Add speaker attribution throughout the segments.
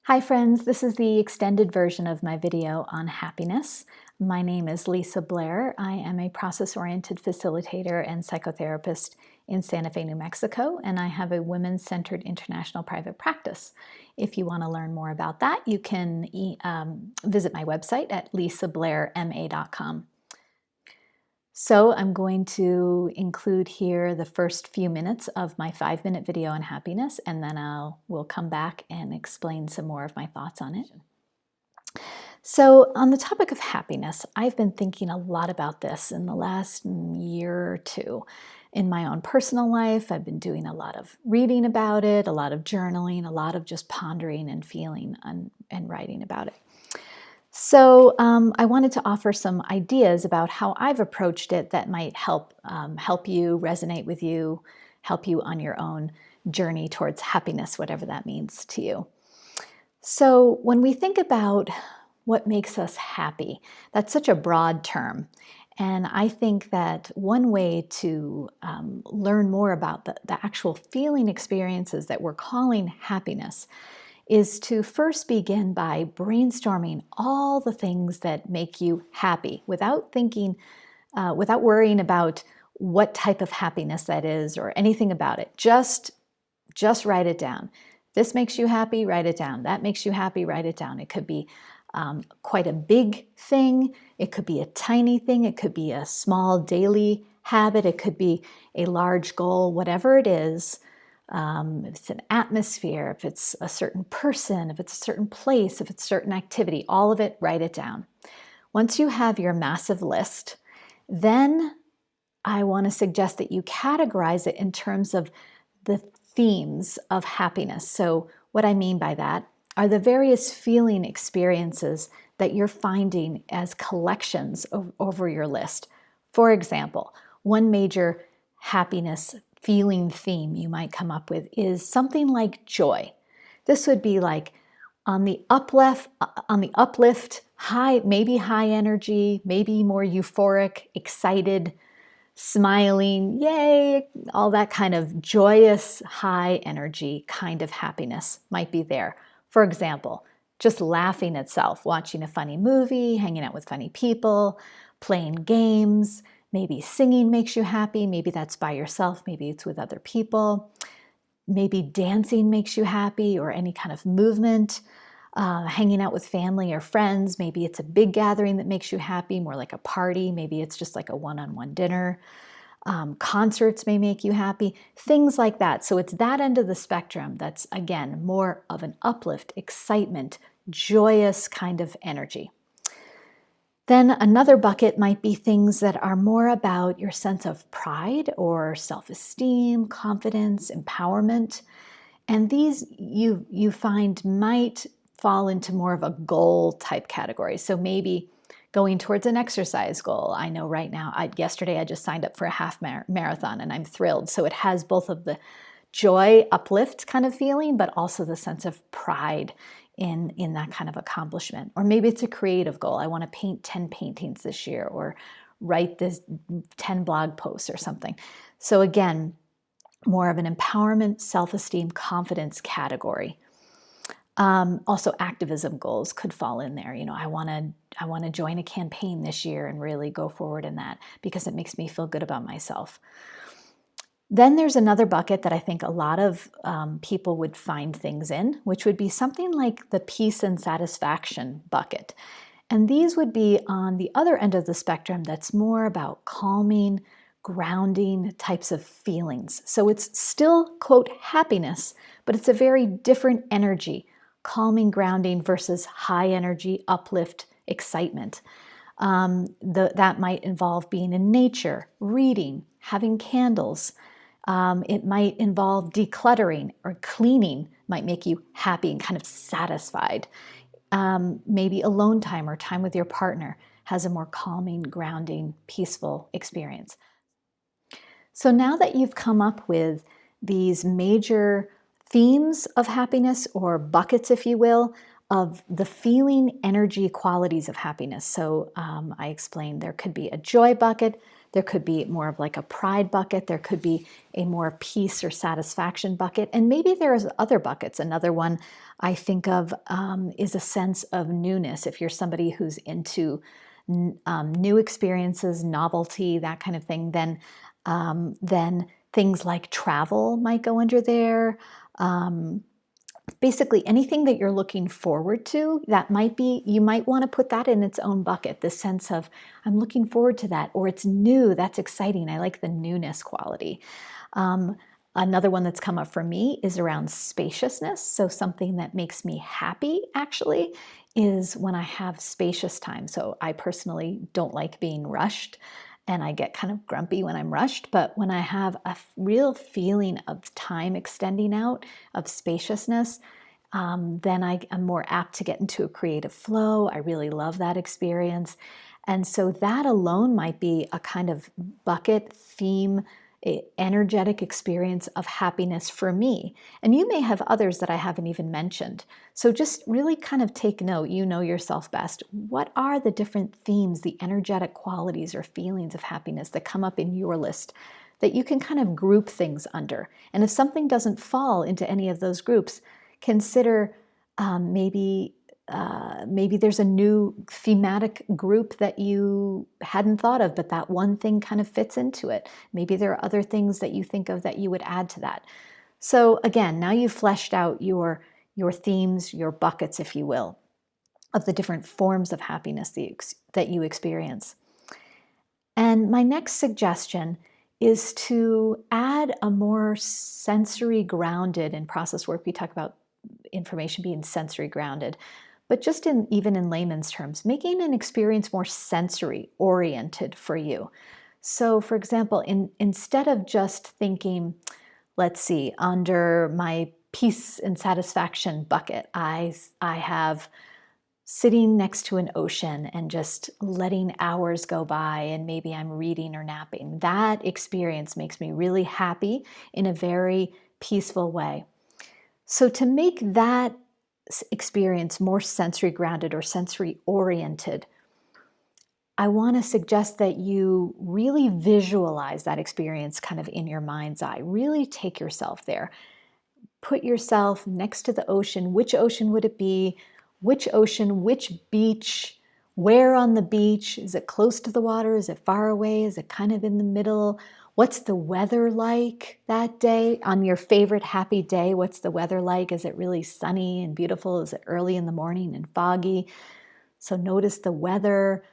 Speaker 1: Hi friends, this is the extended version of my video on happiness. My name is Lisa Blair. I am a process-oriented facilitator and psychotherapist in Santa Fe, New Mexico, and I have a women-centered international private practice. If you want to learn more about that, you can visit my website at lisablairma.com. So I'm going to include here the first few minutes of my 5-minute video on happiness, and then we'll come back and explain some more of my thoughts on it. So on the topic of happiness, I've been thinking a lot about this in the last year or two. In my own personal life, I've been doing a lot of reading about it, a lot of journaling, a lot of just pondering and feeling and writing about it. So I wanted to offer some ideas about how I've approached it that might help you, resonate with you, help you on your own journey towards happiness, whatever that means to you. So when we think about what makes us happy, that's such a broad term. And I think that one way to learn more about the actual feeling experiences that we're calling happiness is to first begin by brainstorming all the things that make you happy without thinking, without worrying about what type of happiness that is or anything about it. Just write it down. This makes you happy, write it down. That makes you happy, write it down. It could be quite a big thing. It could be a tiny thing. It could be a small daily habit. It could be a large goal, whatever it is. If it's an atmosphere, if it's a certain person, if it's a certain place, if it's a certain activity, all of it, write it down. Once you have your massive list, then I want to suggest that you categorize it in terms of the themes of happiness. So what I mean by that are the various feeling experiences that you're finding as collections over your list. For example, one major happiness feeling theme you might come up with is something like joy. This would be like on the uplift, high, maybe high energy, maybe more euphoric, excited, smiling, yay, all that kind of joyous, high energy kind of happiness might be there. For example, just laughing itself, watching a funny movie, hanging out with funny people, playing games, maybe singing makes you happy. Maybe that's by yourself. Maybe it's with other people. Maybe dancing makes you happy, or any kind of movement. Hanging out with family or friends. Maybe it's a big gathering that makes you happy, more like a party. Maybe it's just like a one-on-one dinner. Concerts may make you happy. Things like that. So it's that end of the spectrum that's, again, more of an uplift, excitement, joyous kind of energy. Then another bucket might be things that are more about your sense of pride or self-esteem, confidence, empowerment. And these you find might fall into more of a goal type category. So maybe going towards an exercise goal. I know right now, yesterday I just signed up for a half marathon and I'm thrilled. So it has both of the joy, uplift kind of feeling, but also the sense of pride in that kind of accomplishment. Or maybe it's a creative goal. I want to paint 10 paintings this year, or write this 10 blog posts or something. So again, more of an empowerment, self-esteem, confidence category. Also, activism goals could fall in there. You know, I want to join a campaign this year and really go forward in that because it makes me feel good about myself. Then there's another bucket that I think a lot of people would find things in, which would be something like the peace and satisfaction bucket. And these would be on the other end of the spectrum that's more about calming, grounding types of feelings. So it's still, quote, happiness, but it's a very different energy, calming, grounding versus high energy, uplift, excitement. That might involve being in nature, reading, having candles. It might involve decluttering or cleaning, might make you happy and kind of satisfied. Maybe alone time or time with your partner has a more calming, grounding, peaceful experience. So now that you've come up with these major themes of happiness, or buckets, if you will, of the feeling energy qualities of happiness. So I explained there could be a joy bucket, There could be more of like a pride bucket. There could be a more peace or satisfaction bucket. And maybe there's other buckets. Another one I think of is a sense of newness. If you're somebody who's into new experiences, novelty, that kind of thing, then things like travel might go under there. Basically anything that you're looking forward to, that might be, you might want to put that in its own bucket, this sense of, I'm looking forward to that, or it's new, that's exciting, I like the newness quality. Another one that's come up for me is around spaciousness. So something that makes me happy, actually, is when I have spacious time. So I personally don't like being rushed, and I get kind of grumpy when I'm rushed, but when I have a real feeling of time extending out, of spaciousness, then I'm more apt to get into a creative flow. I really love that experience. And so that alone might be a kind of bucket theme, energetic experience of happiness for me. And you may have others that I haven't even mentioned. So just really kind of take note, you know yourself best. What are the different themes, the energetic qualities or feelings of happiness that come up in your list that you can kind of group things under? And if something doesn't fall into any of those groups, consider maybe there's a new thematic group that you hadn't thought of, but that one thing kind of fits into it. Maybe there are other things that you think of that you would add to that. So again, now you've fleshed out your themes, your buckets, if you will, of the different forms of happiness that you experience. And my next suggestion is to add a more sensory grounded, in process work we talk about information being sensory grounded, but just even in layman's terms, making an experience more sensory oriented for you. So for example, instead of just thinking, let's see, under my peace and satisfaction bucket, I have sitting next to an ocean and just letting hours go by, and maybe I'm reading or napping. That experience makes me really happy in a very peaceful way. So to make that experience more sensory grounded or sensory oriented, I want to suggest that you really visualize that experience kind of in your mind's eye. Really take yourself there. Put yourself next to the ocean. Which ocean would it be? Which ocean? Which beach? Where on the beach? Is it close to the water? Is it far away? Is it kind of in the middle? What's the weather like that day? On your favorite happy day, what's the weather like? Is it really sunny and beautiful? Is it early in the morning and foggy? So notice the weather.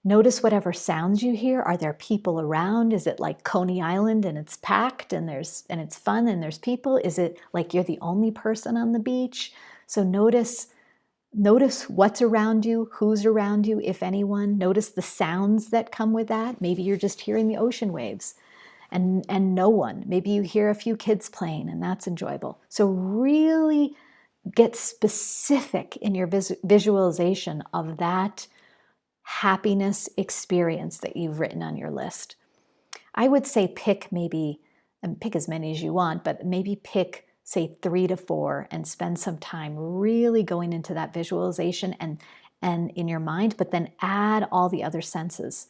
Speaker 1: Notice whatever sounds you hear. Are there people around? Is it like Coney Island and it's packed and it's fun and there's people? Is it like you're the only person on the beach? So notice what's around you, who's around you, if anyone. Notice the sounds that come with that. Maybe you're just hearing the ocean waves and no one. Maybe you hear a few kids playing and that's enjoyable. So really get specific in your visualization of that happiness experience that you've written on your list. I would say pick as many as you want, but maybe pick, say, 3 to 4 and spend some time really going into that visualization and in your mind, but then add all the other senses.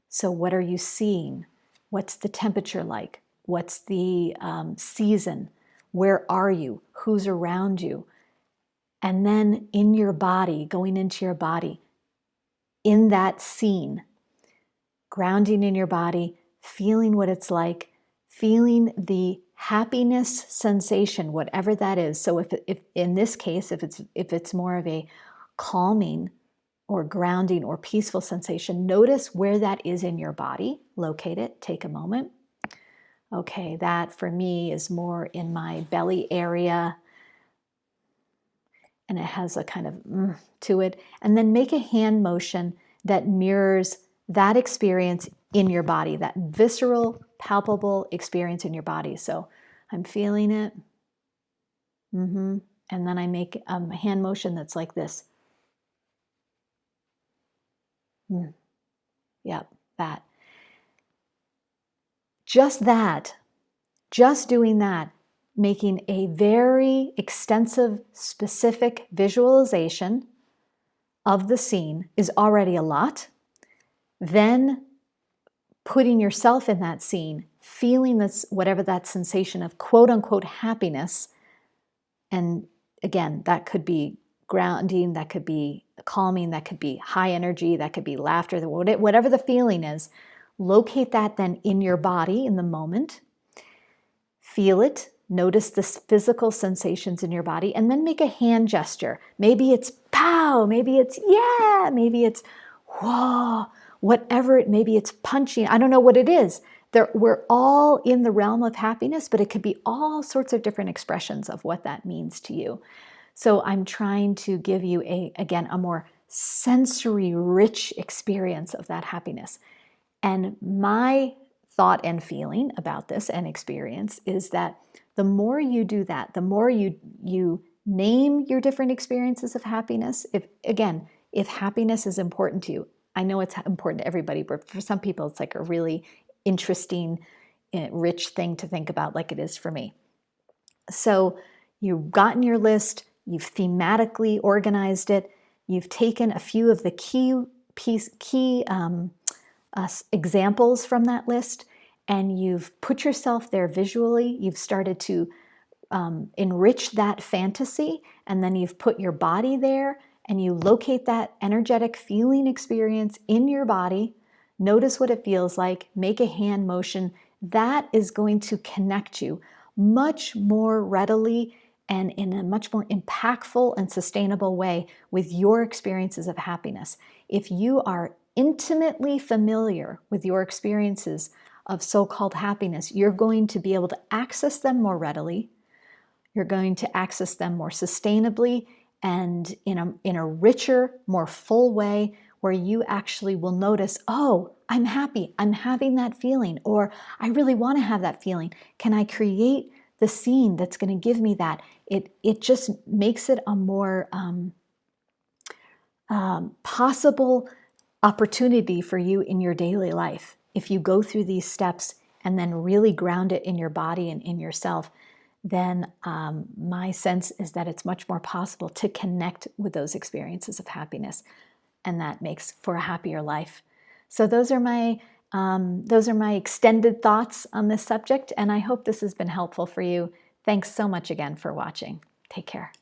Speaker 1: So what are you seeing? What's the temperature like? What's the season? Where are you? Who's around you? And then in your body, going into your body, in that scene, grounding in your body, feeling what it's like, feeling the happiness sensation, whatever that is. So if in this case, if it's more of a calming or grounding or peaceful sensation, notice where that is in your body. Locate it, take a moment. Okay, that for me is more in my belly area, and it has a kind of to it. And then make a hand motion that mirrors that experience in your body, that visceral, palpable experience in your body. So I'm feeling it. And then I make a hand motion that's like this. Yep, that. Just doing that, making a very extensive, specific visualization of the scene is already a lot. Then putting yourself in that scene, feeling this, whatever that sensation of quote unquote happiness. And again, that could be grounding, that could be calming, that could be high energy, that could be laughter, whatever the feeling is. Locate that then in your body in the moment. Feel it. Notice the physical sensations in your body, and then make a hand gesture. Maybe it's pow, maybe it's yeah, maybe it's whoa, whatever it, maybe it's punching. I don't know what it is. We're all in the realm of happiness, but it could be all sorts of different expressions of what that means to you. So I'm trying to give you again, a more sensory rich experience of that happiness. And my thought and feeling about this and experience is that the more you do that, the more you name your different experiences of happiness. If happiness is important to you, I know it's important to everybody, but for some people it's like a really interesting, rich thing to think about, like it is for me. So you've gotten your list, you've thematically organized it, you've taken a few of the key examples from that list, and you've put yourself there visually. You've started to enrich that fantasy, and then you've put your body there, and you locate that energetic feeling experience in your body. Notice what it feels like. Make a hand motion. That is going to connect you much more readily and in a much more impactful and sustainable way with your experiences of happiness. If you are intimately familiar with your experiences of so-called happiness, you're going to be able to access them more readily. You're going to access them more sustainably and in a richer, more full way, where you actually will notice, oh, I'm happy, I'm having that feeling, or I really want to have that feeling. Can I create the scene that's going to give me that? It just makes it a more possible opportunity for you in your daily life. If you go through these steps and then really ground it in your body and in yourself, then my sense is that it's much more possible to connect with those experiences of happiness, and that makes for a happier life. So those are my extended thoughts on this subject, and I hope this has been helpful for you. Thanks so much again for watching. Take care.